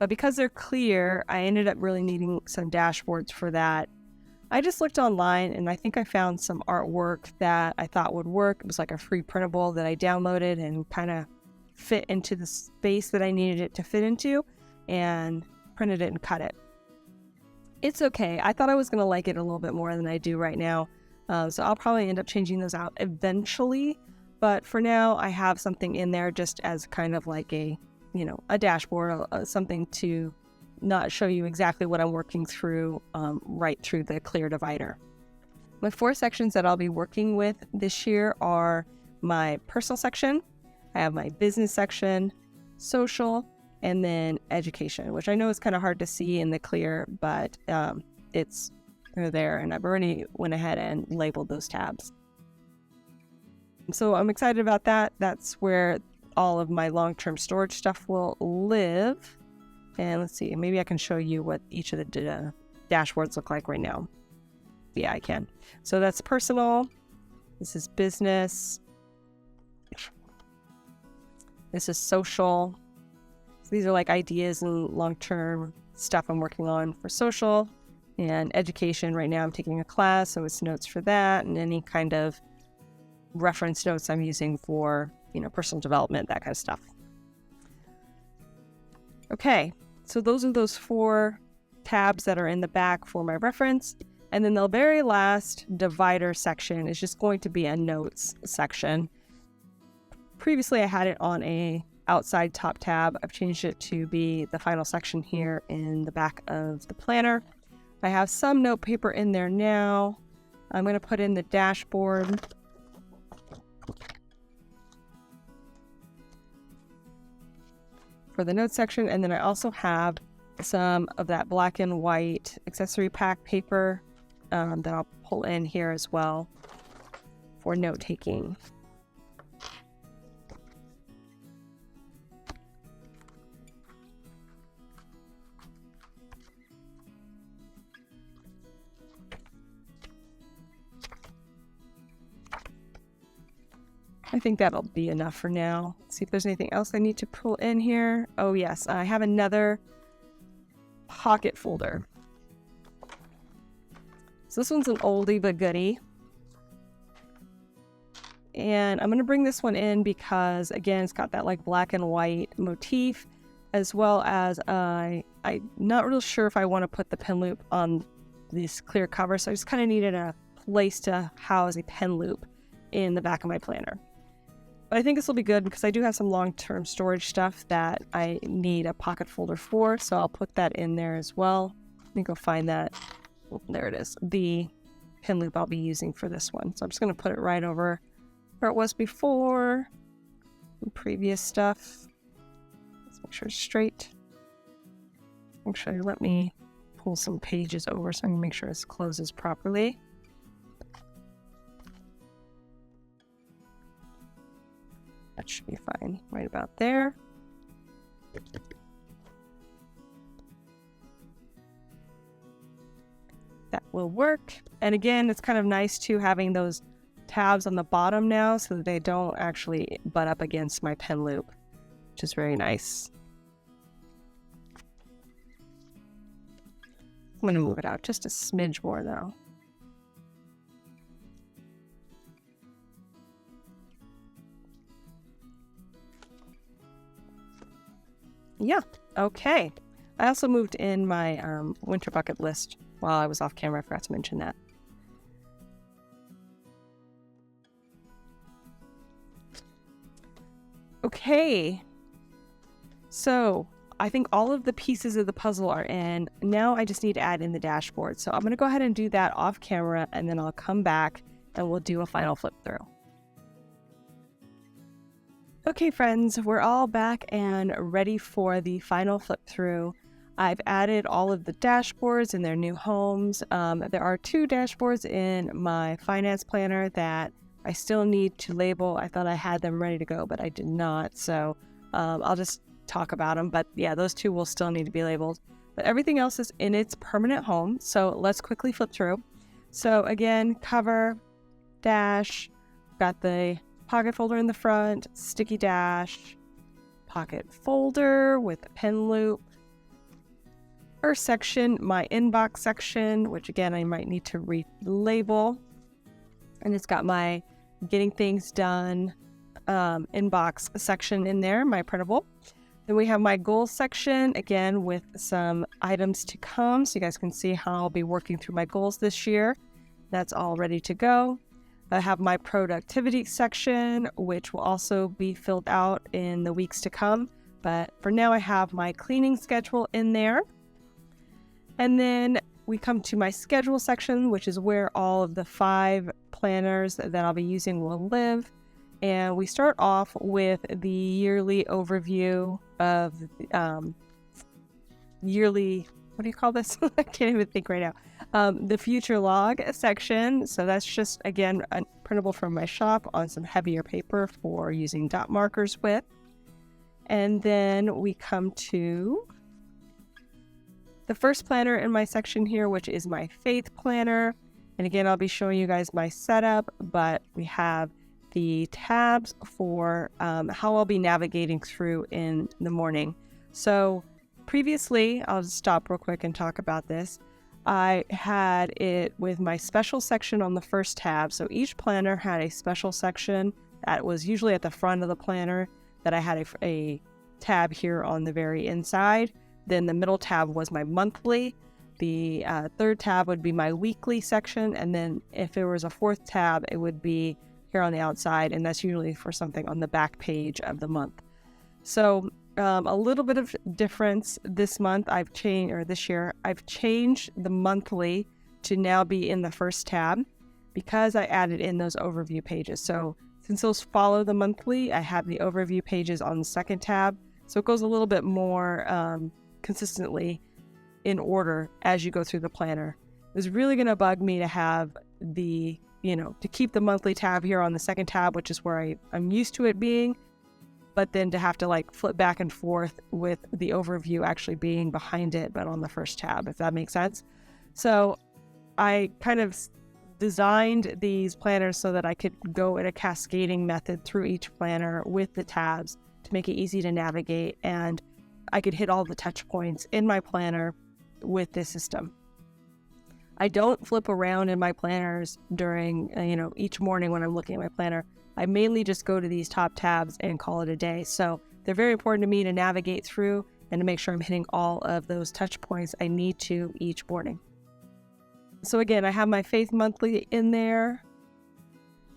But because they're clear, I ended up really needing some dashboards for that. I just looked online and I think I found some artwork that I thought would work. It was like a free printable that I downloaded and kind of fit into the space that I needed it to fit into, and printed it and cut it. It's okay. I thought I was going to like it a little bit more than I do right now. So I'll probably end up changing those out eventually. But for now, I have something in there just as kind of like a dashboard, something to not show you exactly what I'm working through right through the clear divider. My 4 sections that I'll be working with this year are my personal section, I have my business section, social, and then education, which I know is kind of hard to see in the clear, but they're there, and I've already went ahead and labeled those tabs. So I'm excited about that. That's where all of my long-term storage stuff will live. And let's see, maybe I can show you what each of the dashboards look like right now. Yeah, I can. So that's personal. This is business. This is social. So these are like ideas and long-term stuff I'm working on for social. And education, right now I'm taking a class, so it's notes for that, and any kind of reference notes I'm using for, personal development, that kind of stuff. Okay, so those are those 4 tabs that are in the back for my reference. And then the very last divider section is just going to be a notes section. Previously, I had it on a outside top tab. I've changed it to be the final section here in the back of the planner. I have some note paper in there now. I'm going to put in the dashboard. For the notes section, and then I also have some of that black and white accessory pack paper that I'll pull in here as well for note taking. I think that'll be enough for now. Let's see if there's anything else I need to pull in here. Oh yes, I have another pocket folder. So this one's an oldie but goodie. And I'm going to bring this one in because, again, it's got that like black and white motif, as well as I'm not real sure if I want to put the pen loop on this clear cover. So I just kind of needed a place to house a pen loop in the back of my planner. But I think this will be good because I do have some long-term storage stuff that I need a pocket folder for. So I'll put that in there as well. Let me go find that. Oh, there it is. The pen loop I'll be using for this one. So I'm just going to put it right over where it was before. The previous stuff. Let's make sure it's straight. Actually, let me pull some pages over so I can make sure it closes properly. That should be fine, right about there. That will work. And again, it's kind of nice too having those tabs on the bottom now so that they don't actually butt up against my pen loop, which is very nice. I'm going to move it out just a smidge more though. Yeah, okay. I also moved in my winter bucket list while I was off camera. I forgot to mention that. Okay, so I think all of the pieces of the puzzle are in. Now I just need to add in the dashboard. So I'm going to go ahead and do that off camera, and then I'll come back and we'll do a final flip through. Okay, friends, we're all back and ready for the final flip through. I've added all of the dashboards in their new homes. There are 2 dashboards in my finance planner that I still need to label. I thought I had them ready to go, but I did not. So I'll just talk about them. But yeah, those 2 will still need to be labeled. But everything else is in its permanent home. So let's quickly flip through. So again, cover, dash, got the pocket folder in the front, sticky dash, pocket folder with a pen loop. First section, my inbox section, which again, I might need to relabel. And it's got my getting things done inbox section in there, my printable. Then we have my goals section, again, with some items to come. So you guys can see how I'll be working through my goals this year. That's all ready to go. I have my productivity section, which will also be filled out in the weeks to come. But for now, I have my cleaning schedule in there. And then we come to my schedule section, which is where all of the 5 planners that I'll be using will live. And we start off with the yearly overview of yearly, what do you call this? I can't even think right now. The future log section. So that's just, again, a printable from my shop on some heavier paper for using dot markers with. And then we come to the first planner in my section here, which is my faith planner. And again, I'll be showing you guys my setup, but we have the tabs for how I'll be navigating through in the morning. So previously, I'll just stop real quick and talk about this. I had it with my special section on the first tab. So each planner had a special section that was usually at the front of the planner that I had a tab here on the very inside. Then the middle tab was my monthly. The third tab would be my weekly section. And then if there was a fourth tab, it would be here on the outside. And that's usually for something on the back page of the month. So a little bit of difference this month, this year, I've changed the monthly to now be in the first tab because I added in those overview pages. So since those follow the monthly, I have the overview pages on the second tab. So it goes a little bit more consistently in order as you go through the planner. It was really going to bug me to have to keep the monthly tab here on the second tab, which is where I'm used to it being, but then to have to flip back and forth with the overview actually being behind it, but on the first tab, if that makes sense. So I kind of designed these planners so that I could go in a cascading method through each planner with the tabs to make it easy to navigate, and I could hit all the touch points in my planner with this system. I don't flip around in my planners during, each morning when I'm looking at my planner. I mainly just go to these top tabs and call it a day. So they're very important to me to navigate through and to make sure I'm hitting all of those touch points I need to each morning. So again, I have my Faith Monthly in there,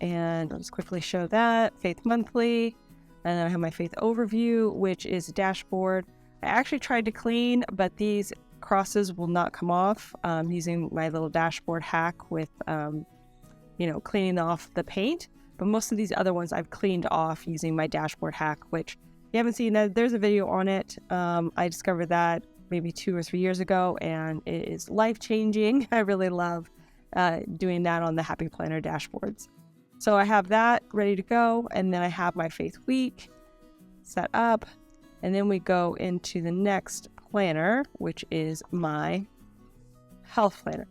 and I'll just quickly show that, Faith Monthly. And then I have my Faith Overview, which is a dashboard. I actually tried to clean, but these crosses will not come off using my little dashboard hack with, cleaning off the paint. But most of these other ones I've cleaned off using my dashboard hack, which if you haven't seen that, there's a video on it. I discovered that maybe 2 or 3 years ago, and it is life-changing. I really love doing that on the Happy Planner dashboards. So I have that ready to go, and then I have my Faith Week set up, and then we go into the next planner, which is my Health Planner.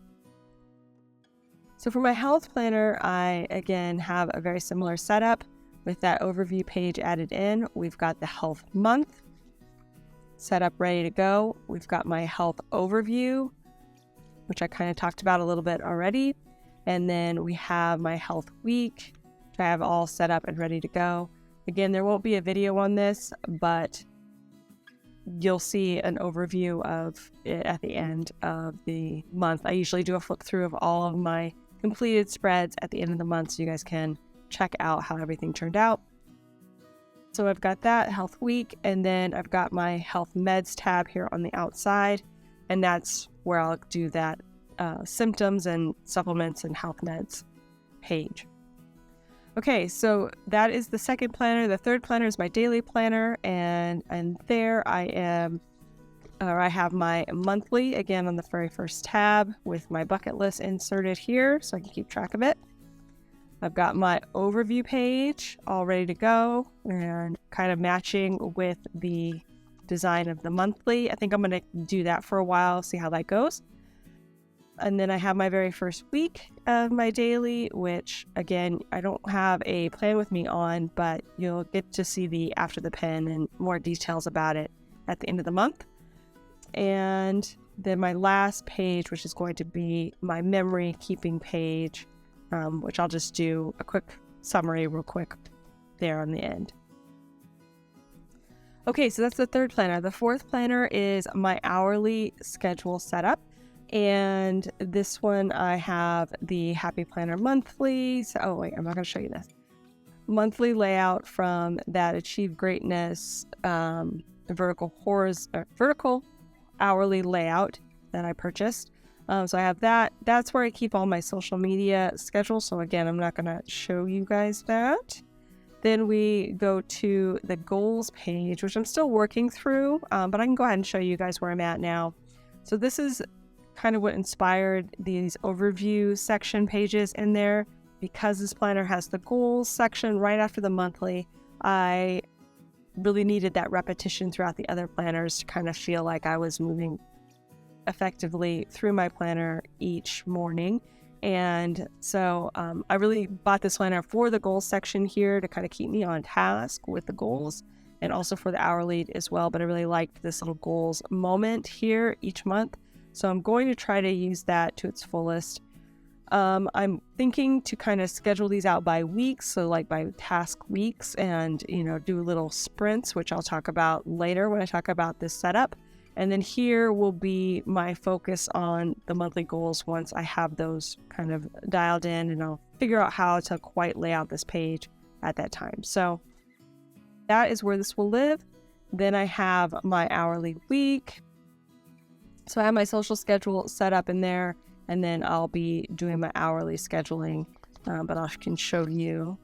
So for my Health Planner, I, again, have a very similar setup with that overview page added in. We've got the Health Month set up, ready to go. We've got my Health Overview, which I kind of talked about a little bit already. And then we have my Health Week, which I have all set up and ready to go. Again, there won't be a video on this, but you'll see an overview of it at the end of the month. I usually do a flip through of all of my completed spreads at the end of the month so you guys can check out how everything turned out. So I've got that Health Week, and then I've got my Health Meds tab here on the outside, and that's where I'll do that symptoms and supplements and health meds page. Okay, so that is the second planner. The third planner is my daily planner, and there I have my monthly, again on the very first tab with my bucket list inserted here so I can keep track of it. I've got my overview page all ready to go and kind of matching with the design of the monthly. I think I'm going to do that for a while, see how that goes. And then I have my very first week of my daily, which again, I don't have a plan with me on, but you'll get to see the after the pen and more details about it at the end of the month. And then my last page, which is going to be my memory keeping page, which I'll just do a quick summary real quick there on the end. Okay, so that's the third planner. The fourth planner is my hourly schedule setup. And this one I have the Happy Planner monthly. So, I'm not going to show you this. Monthly layout from that Achieve Greatness vertical hourly layout that I purchased. So I have that. That's where I keep all my social media schedules. So again, I'm not going to show you guys that. Then we go to the goals page, which I'm still working through, but I can go ahead and show you guys where I'm at now. So this is kind of what inspired these overview section pages in there. Because this planner has the goals section right after the monthly, I really needed that repetition throughout the other planners to kind of feel like I was moving effectively through my planner each morning. And so I really bought this planner for the goals section here to kind of keep me on task with the goals, and also for the hourly as well. But I really liked this little goals moment here each month. So I'm going to try to use that to its fullest. I'm thinking to kind of schedule these out by weeks, so like by task weeks, and, do little sprints, which I'll talk about later when I talk about this setup. And then here will be my focus on the monthly goals once I have those kind of dialed in, and I'll figure out how to quite lay out this page at that time. So that is where this will live. Then I have my hourly week. So I have my social schedule set up in there, and then I'll be doing my hourly scheduling, but I can show you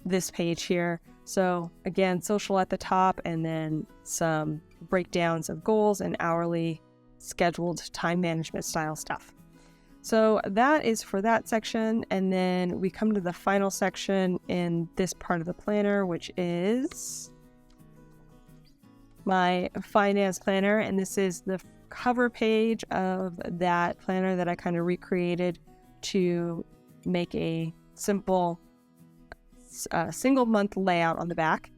this page here. So again, social at the top, and then some breakdowns of goals and hourly scheduled time management style stuff. So that is for that section. And then we come to the final section in this part of the planner, which is my finance planner. And this is the cover page of that planner that I kind of recreated to make a simple single month layout on the back.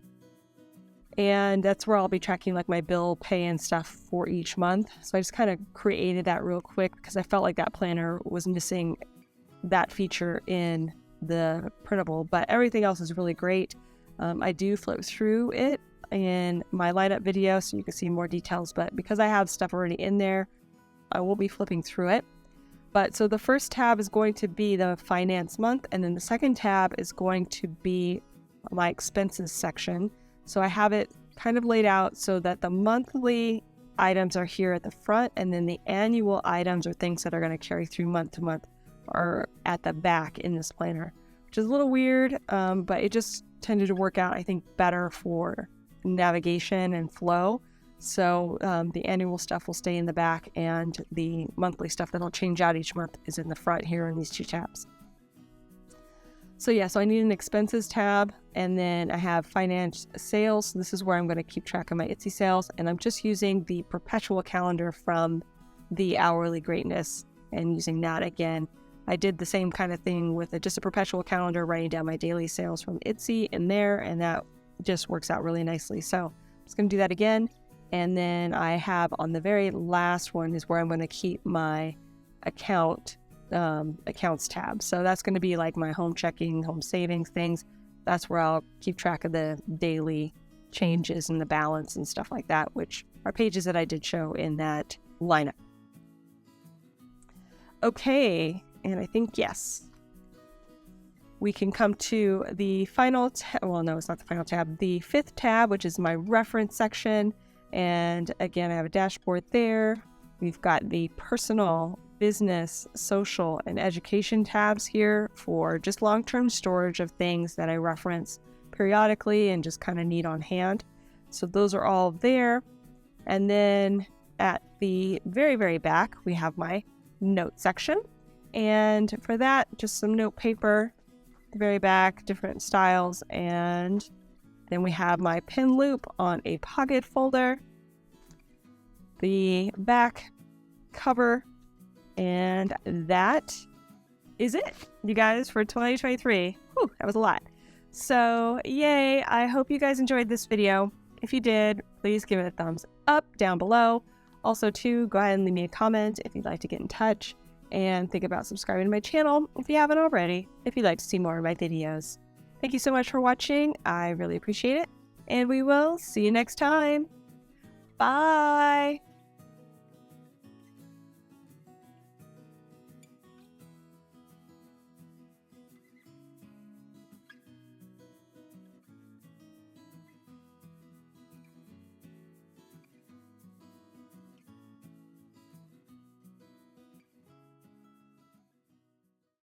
And that's where I'll be tracking like my bill pay and stuff for each month. So I just kind of created that real quick because I felt like that planner was missing that feature in the printable, but everything else is really great. I do flip through it in my light up video so you can see more details, but because I have stuff already in there, I will be flipping through it. But so the first tab is going to be the finance month, and then the second tab is going to be my expenses section. So I have it kind of laid out so that the monthly items are here at the front, and then the annual items or things that are going to carry through month to month are at the back in this planner, which is a little weird, but it just tended to work out, I think, better for navigation and flow. So the annual stuff will stay in the back, and the monthly stuff that'll change out each month is in the front here in these two tabs. So yeah, so I need an expenses tab, and then I have finance sales. So this is where I'm going to keep track of my Etsy sales, and I'm just using the perpetual calendar from the hourly greatness and using that again. I did the same kind of thing with just a perpetual calendar, writing down my daily sales from Etsy in there, and that just works out really nicely. So I'm just going to do that again. And then I have on the very last one is where I'm going to keep my accounts tab. So that's going to be like my home checking, home savings things. That's where I'll keep track of the daily changes in the balance and stuff like that, which are pages that I did show in that lineup. Okay, and I think, yes, we can come to the final tab. Well, no, it's not the final tab. The fifth tab, which is my reference section. And again, I have a dashboard there. We've got the personal, business, social, and education tabs here for just long-term storage of things that I reference periodically and just kind of need on hand. So those are all there. And then at the very, very back, we have my note section. And for that, just some note paper, the very back, different styles, and then we have my pin loop on a pocket folder, the back cover, and that is it, you guys, for 2023. Whew, that was a lot. So yay, I hope you guys enjoyed this video. If you did, please give it a thumbs up down below. Also too, go ahead and leave me a comment if you'd like to get in touch, and think about subscribing to my channel if you haven't already, if you'd like to see more of my videos. Thank you so much for watching. I really appreciate it. And we will see you next time. Bye.